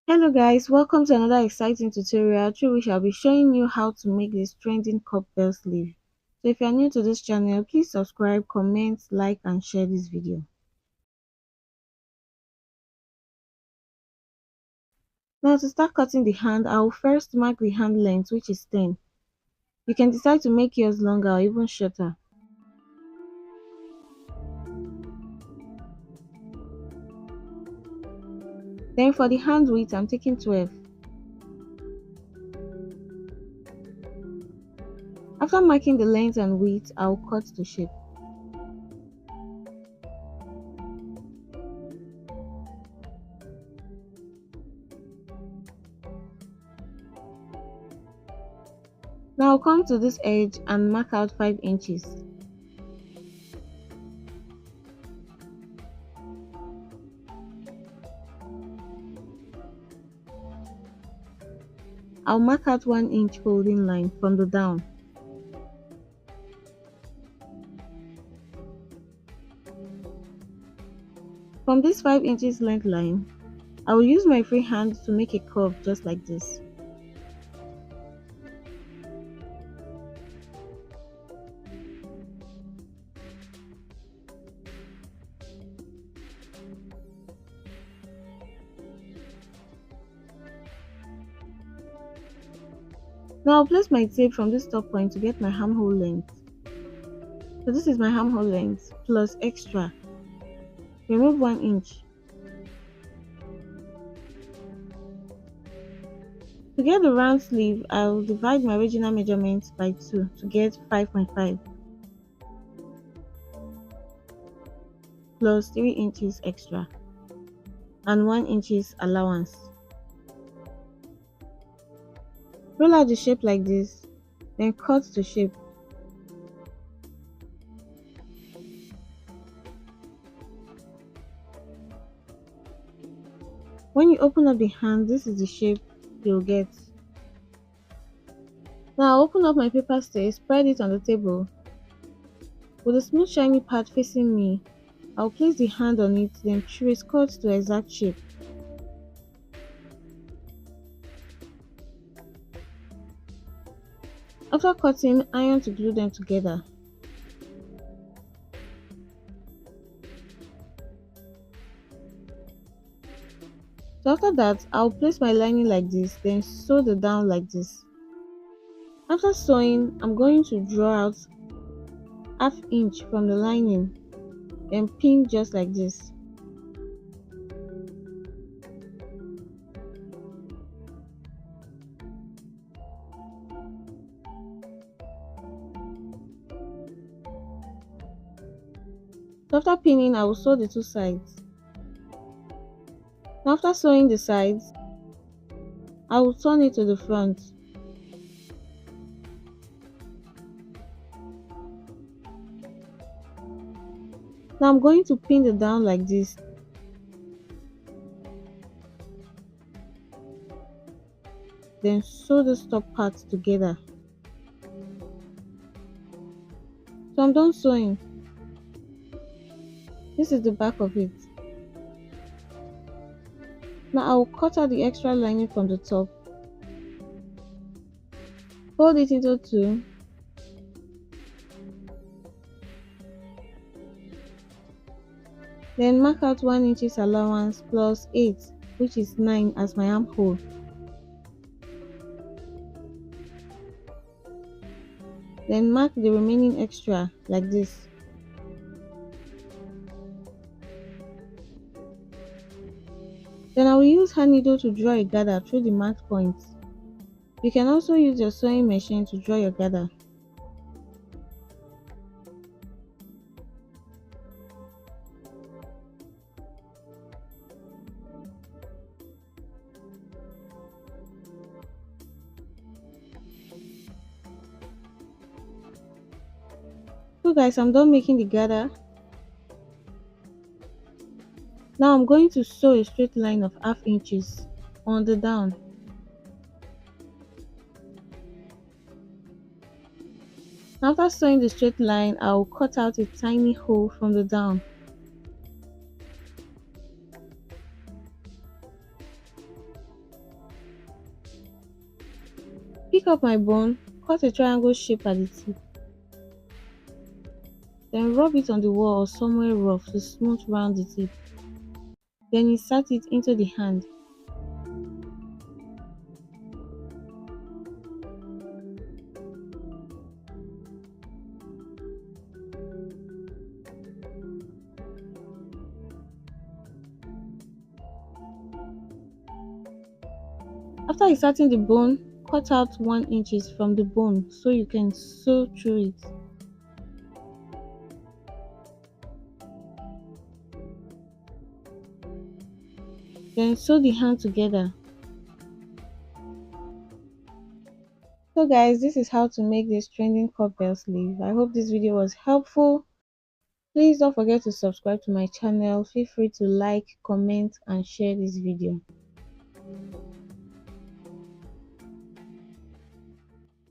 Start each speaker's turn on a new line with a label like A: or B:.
A: Hello guys, welcome to another exciting tutorial through which I'll be showing you how to make this trending cup bell sleeve. So if you are new to this channel, please subscribe, comment, like and share this video. Now to start cutting the hand, I will first mark the hand length, which is 10. You can decide to make yours longer or even shorter. Then for the hand width, I'm taking 12. After marking the length and width, I'll cut to shape. Now I'll come to this edge and mark out 5 inches. I'll mark out 1 inch folding line from the down. From this 5 inches length line, I will use my free hand to make a curve just like this. Now I'll place my tape from this top point to get my armhole length. So this is my armhole length plus extra. Remove 1 inch. To get the round sleeve, I'll divide my original measurement by 2 to get 5.5 plus 3 inches extra and 1 inches allowance. Roll out the shape like this, then cut to shape. When you open up the hand, this is the shape you'll get. Now I'll open up my paper stay, spread it on the table. With a smooth shiny part facing me, I'll place the hand on it, then trace cut to exact shape. After cutting, iron to glue them together. So after that, I'll place my lining like this, then sew the down like this. After sewing, I'm going to draw out ½ inch from the lining, then pin just like this. So after pinning, I will sew the two sides. Now after sewing the sides, I will turn it to the front. Now I'm going to pin the down like this. Then sew the top part together. So I'm done sewing. This is the back of it. Now I will cut out the extra lining from the top. Fold it into two. Then mark out 1 inches allowance plus 8, which is 9 as my armhole. Then mark the remaining extra like this. Then I will use hand needle to draw a gather through the marked points. You can also use your sewing machine to draw your gather. So guys, I'm done making the gather. Now I'm going to sew a straight line of ½ inches on the down. After sewing the straight line, I will cut out a tiny hole from the down. Pick up my bone, cut a triangle shape at the tip, then rub it on the wall or somewhere rough to smooth round the tip. Then insert it into the hand. After inserting the bone, cut out 1 inch from the bone so you can sew through it. Then sew the hand together. So guys, this is how to make this trending cup belt sleeve. I hope this video was helpful. Please don't forget to subscribe to my channel. Feel free to like, comment and share this video.